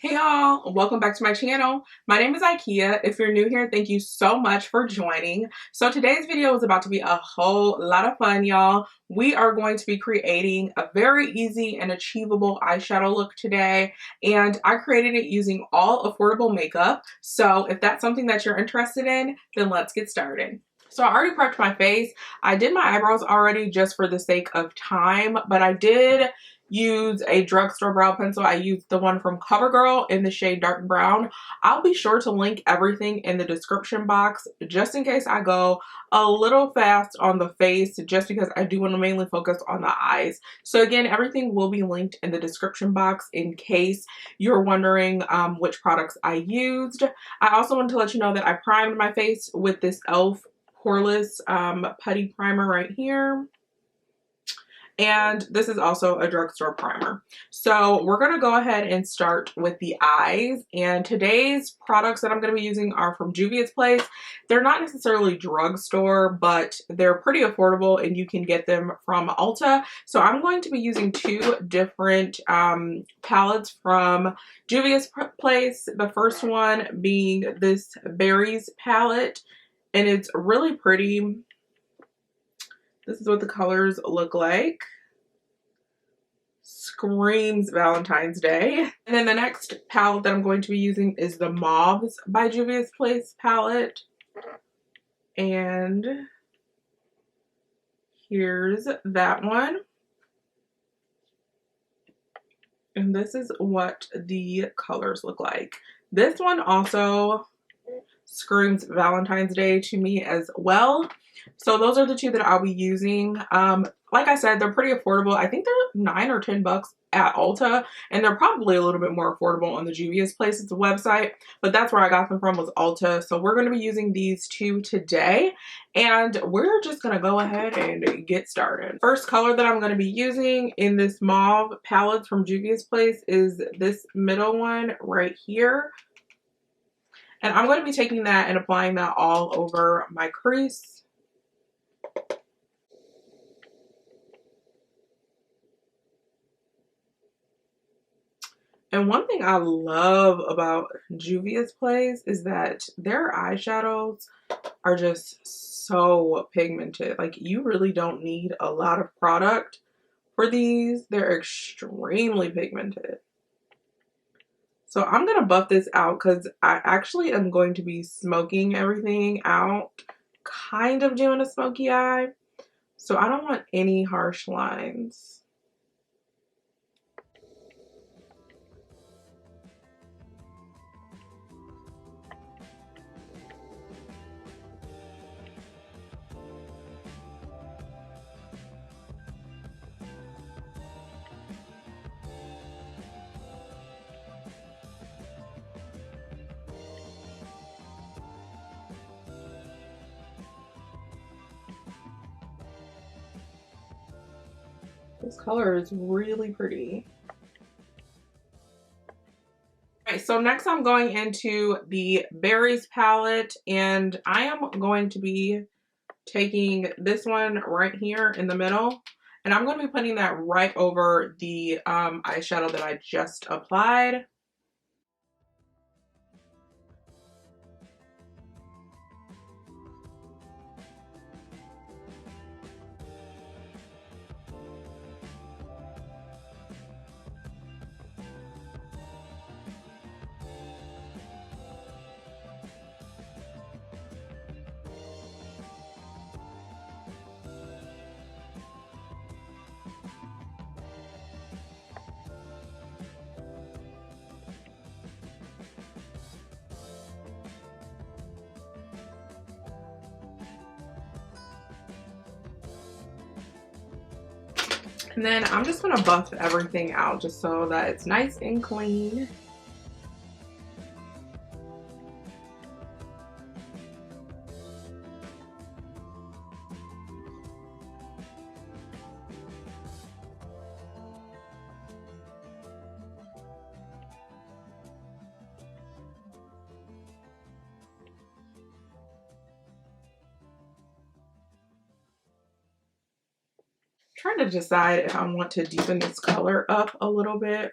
Hey y'all, welcome back to my channel. My name is Ikea. If you're new here, thank you so much for joining. So today's video is about to be a whole lot of fun, y'all. We are going to be creating a very easy and achievable eyeshadow look today, and I created it using all affordable makeup. So if that's something that you're interested in, then let's get started. So I already prepped my face. I did my eyebrows already just for the sake of time, but I did use a drugstore brow pencil. I used the one from CoverGirl in the shade dark brown. I'll be sure to link everything in the description box just in case I go a little fast on the face, just because I do want to mainly focus on the eyes. So again, everything will be linked in the description box in case you're wondering which products I used. I also want to let you know that I primed my face with this e.l.f. Poreless putty primer right here. And this is also a drugstore primer. So we're going to go ahead and start with the eyes. And today's products that I'm going to be using are from Juvia's Place. They're not necessarily drugstore, but they're pretty affordable and you can get them from Ulta. So I'm going to be using two different palettes from Juvia's Place. The first one being this Berries palette, and it's really pretty. This is what the colors look like. Screams Valentine's Day. And then the next palette that I'm going to be using is the Mauves by Juvia's Place palette. And here's that one. And this is what the colors look like. This one also screams Valentine's Day to me as well. So those are the two that I'll be using. Like I said, they're pretty affordable. I think they're 9 or 10 bucks at Ulta, and they're probably a little bit more affordable on the Juvia's Place's website, but that's where I got them from, was Ulta. So we're going to be using these two today, and we're just going to go ahead and get started. First color that I'm going to be using in this mauve palette from Juvia's Place is this middle one right here. And I'm going to be taking that and applying that all over my crease. And one thing I love about Juvia's Place is that their eyeshadows are just so pigmented. Like, you really don't need a lot of product for these. They're extremely pigmented. So I'm going to buff this out because I actually am going to be smoking everything out, kind of doing a smoky eye. So I don't want any harsh lines. This color is really pretty. Alright, so next I'm going into the Berries palette, and I am going to be taking this one right here in the middle, and I'm going to be putting that right over the eyeshadow that I just applied. And then I'm just going to buff everything out just so that it's nice and clean. Trying to decide if I want to deepen this color up a little bit.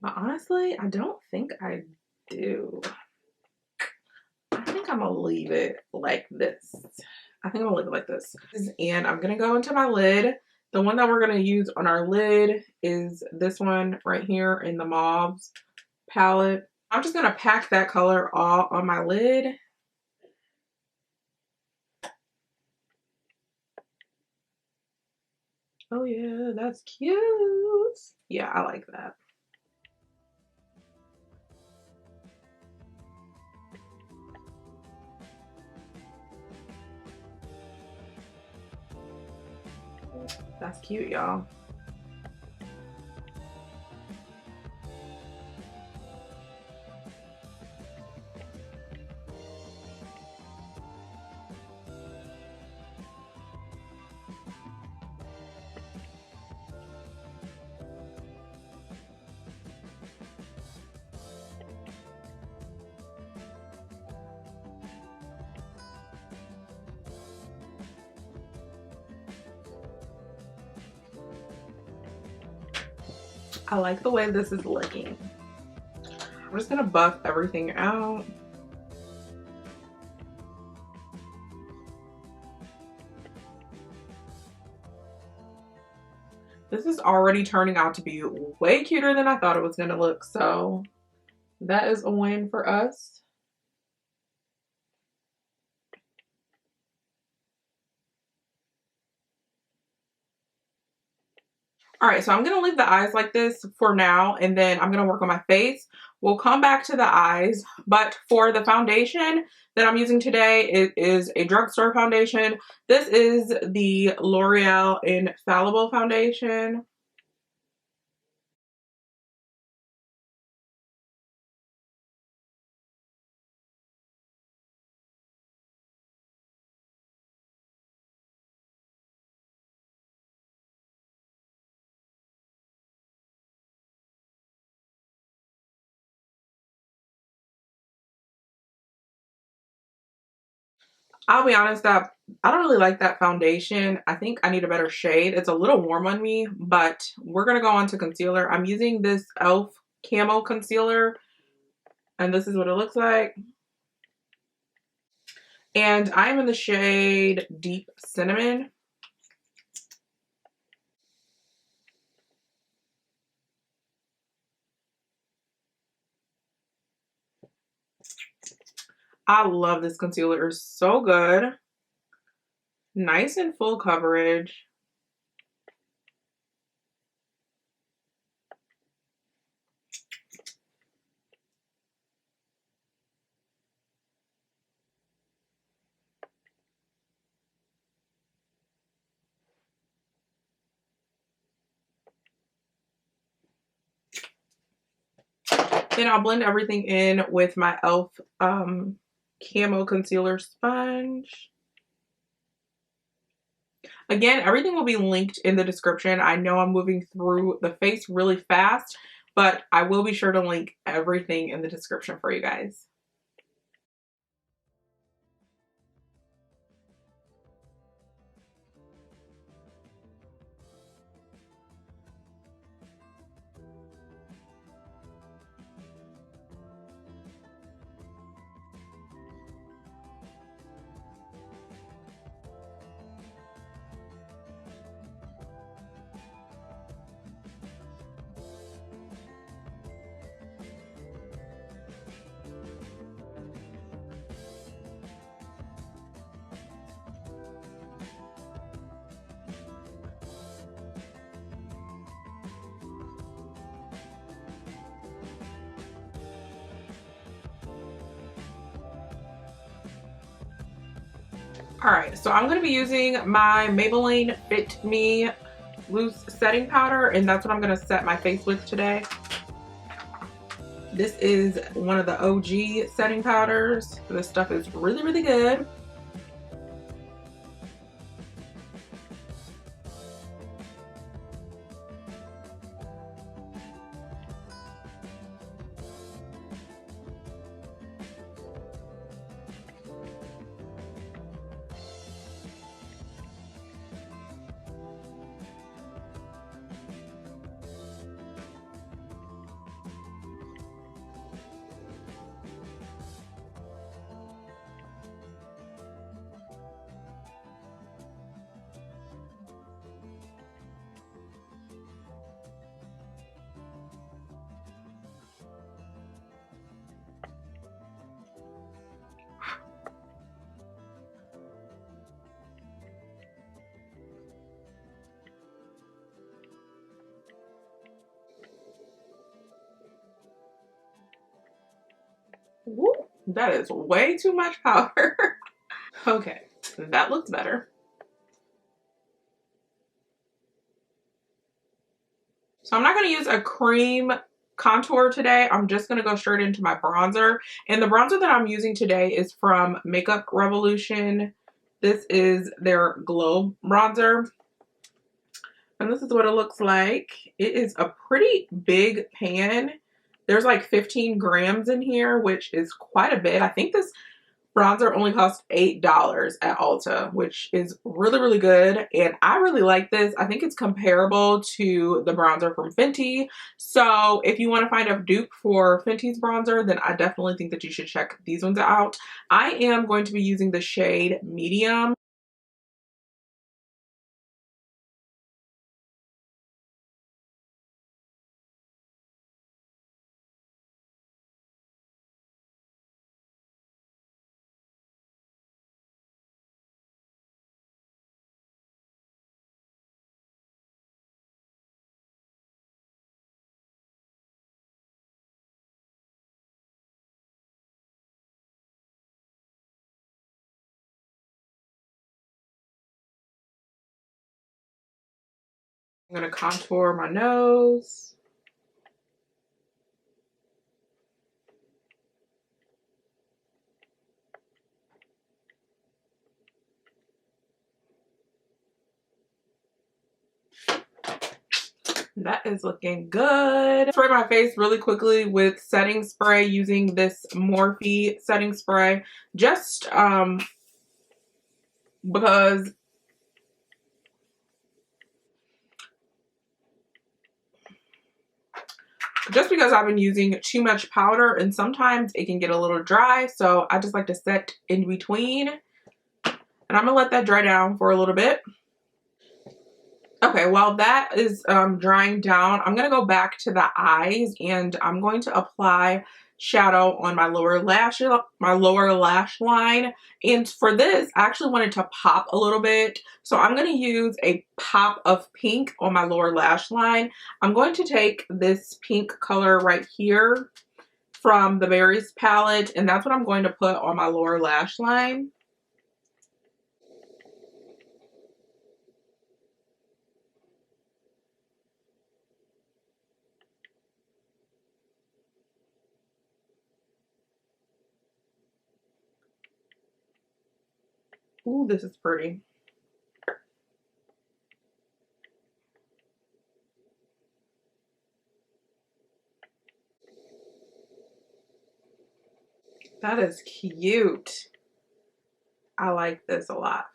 But honestly, I don't think I do. I think I'm gonna leave it like this. I think I'm gonna leave it like this. And I'm gonna go into my lid. The one that we're gonna use on our lid is this one right here in the Mauves palette. I'm just gonna pack that color all on my lid. Oh yeah, that's cute. Yeah, I like that. That's cute, y'all. I like the way this is looking. I'm just gonna buff everything out. This is already turning out to be way cuter than I thought it was gonna look, so that is a win for us. All right, so I'm gonna leave the eyes like this for now, and then I'm gonna work on my face. We'll come back to the eyes, but for the foundation that I'm using today, it is a drugstore foundation. This is the L'Oreal Infallible Foundation. I'll be honest that I don't really like that foundation. I think I need a better shade. It's a little warm on me, but we're gonna go on to concealer. I'm using this e.l.f. Camo Concealer, and this is what it looks like. And I'm in the shade Deep Cinnamon. I love this concealer. It's so good. Nice and full coverage. Then I'll blend everything in with my e.l.f. Camo Concealer Sponge. Again, everything will be linked in the description. I know I'm moving through the face really fast, but I will be sure to link everything in the description for you guys. All right, so I'm gonna be using my Maybelline Fit Me loose setting powder, and that's what I'm gonna set my face with today. This is one of the OG setting powders. This stuff is really, really good. That is way too much powder. Okay, that looks better. So I'm not going to use a cream contour today. I'm just going to go straight into my bronzer. And the bronzer that I'm using today is from Makeup Revolution. This is their Glow bronzer. And this is what it looks like. It is a pretty big pan. There's like 15 grams in here, which is quite a bit. I think this bronzer only costs $8 at Ulta, which is really, really good. And I really like this. I think it's comparable to the bronzer from Fenty. So if you want to find a dupe for Fenty's bronzer, then I definitely think that you should check these ones out. I am going to be using the shade Medium. I'm going to contour my nose. That is looking good. Spray my face really quickly with setting spray using this Morphe setting spray. Just because I've been using too much powder and sometimes it can get a little dry. So I just like to set in between. And I'm gonna let that dry down for a little bit. Okay, while that is drying down, I'm going to go back to the eyes and I'm going to apply shadow on my lower lash line. And for this, I actually wanted to pop a little bit. So I'm going to use a pop of pink on my lower lash line. I'm going to take this pink color right here from the Berries palette, and that's what I'm going to put on my lower lash line. Ooh, this is pretty. That is cute. I like this a lot.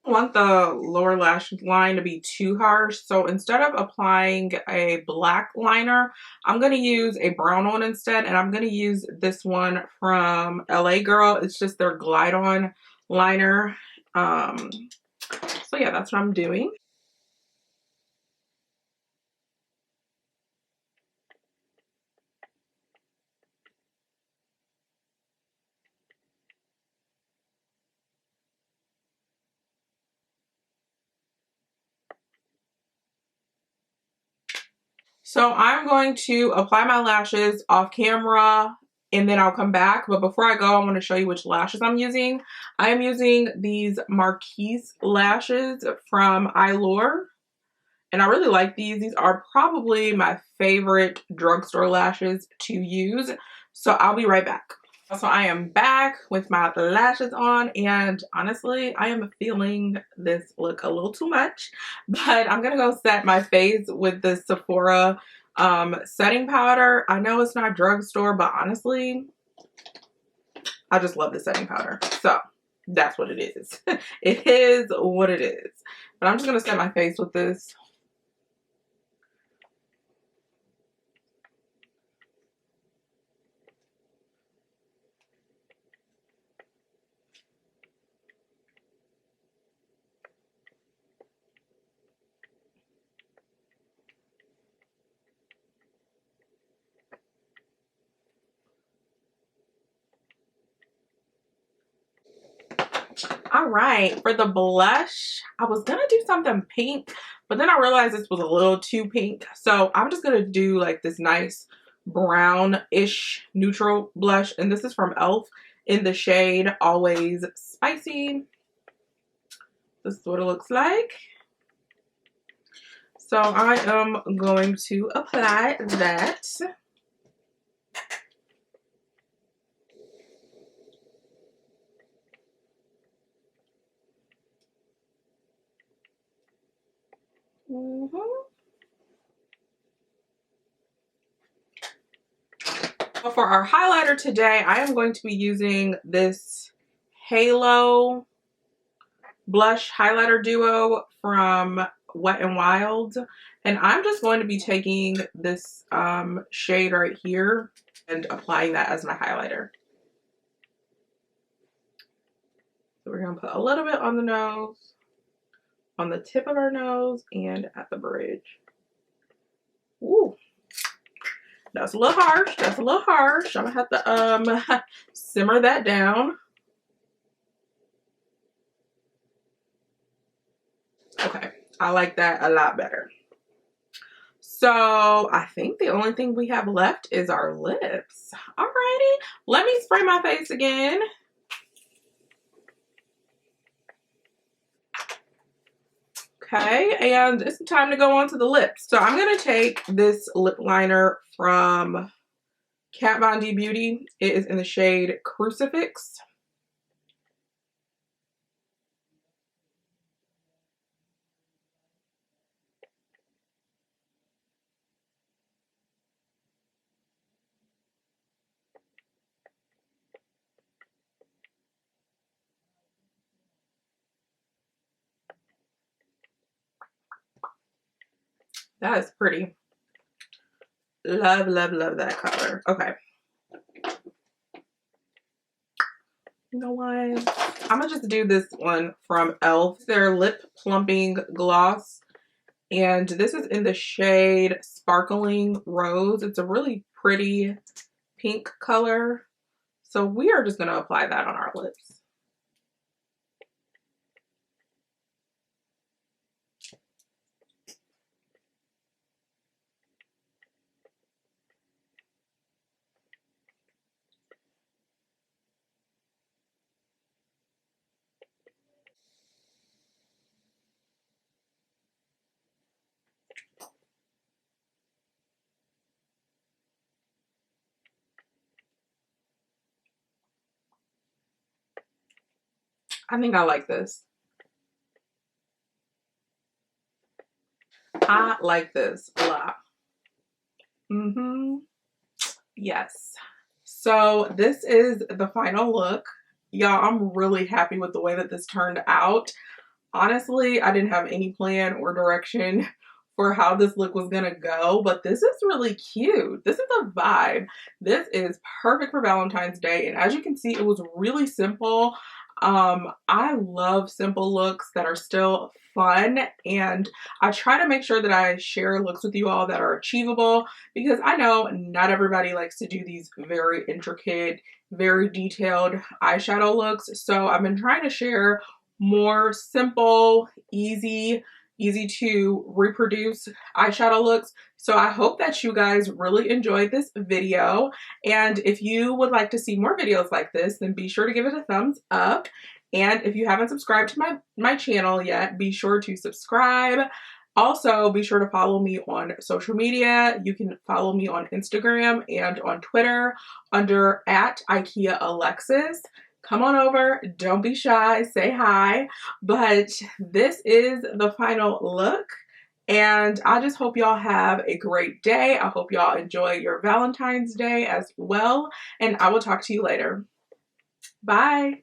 Want the lower lash line to be too harsh, so instead of applying a black liner, I'm going to use a brown one instead, and I'm going to use this one from LA Girl. It's just their glide on liner. So yeah, that's what I'm doing. So I'm going to apply my lashes off camera and then I'll come back. But before I go, I want to show you which lashes I'm using. I am using these Marquise lashes from Eylure. And I really like these. These are probably my favorite drugstore lashes to use. So I'll be right back. So I am back with my lashes on, and honestly, I am feeling this look a little too much, but I'm gonna go set my face with the Sephora setting powder. I know it's not drugstore, but honestly, I just love the setting powder. So that's what it is. It is what it is. But I'm just gonna set my face with this. All right, for the blush, I was gonna do something pink, but then I realized this was a little too pink. So I'm just gonna do like this nice brownish neutral blush. And this is from e.l.f. in the shade Always Spicy. This is what it looks like. So I am going to apply that. For our highlighter today, I am going to be using this Halo blush highlighter duo from Wet n Wild, and I'm just going to be taking this shade right here and applying that as my highlighter. So we're going to put a little bit on the nose, on the tip of our nose, and at the bridge. Ooh, that's a little harsh. That's a little harsh. I'm gonna have to simmer that down. Okay, I like that a lot better. So I think the only thing we have left is our lips. Alrighty, let me spray my face again. Okay, and it's time to go on to the lips. So I'm gonna take this lip liner from Kat Von D Beauty. It is in the shade Crucifix. That is pretty. Love, love, love that color. Okay. You know what? I'm gonna just do this one from e.l.f. Their lip plumping gloss. And this is in the shade Sparkling Rose. It's a really pretty pink color. So we are just gonna apply that on our lips. I think I like this. I like this a lot. Yes. So this is the final look. Y'all, I'm really happy with the way that this turned out. Honestly, I didn't have any plan or direction for how this look was gonna go, but this is really cute. This is a vibe. This is perfect for Valentine's Day, and as you can see, it was really simple. I love simple looks that are still fun, and I try to make sure that I share looks with you all that are achievable, because I know not everybody likes to do these very intricate, very detailed eyeshadow looks. So I've been trying to share more simple, easy to reproduce eyeshadow looks. So I hope that you guys really enjoyed this video. And if you would like to see more videos like this, then be sure to give it a thumbs up. And if you haven't subscribed to my channel yet, be sure to subscribe. Also, be sure to follow me on social media. You can follow me on Instagram and on Twitter under @Ikea Alexis. Come on over, don't be shy, say hi. But this is the final look, and I just hope y'all have a great day. I hope y'all enjoy your Valentine's Day as well, and I will talk to you later. Bye.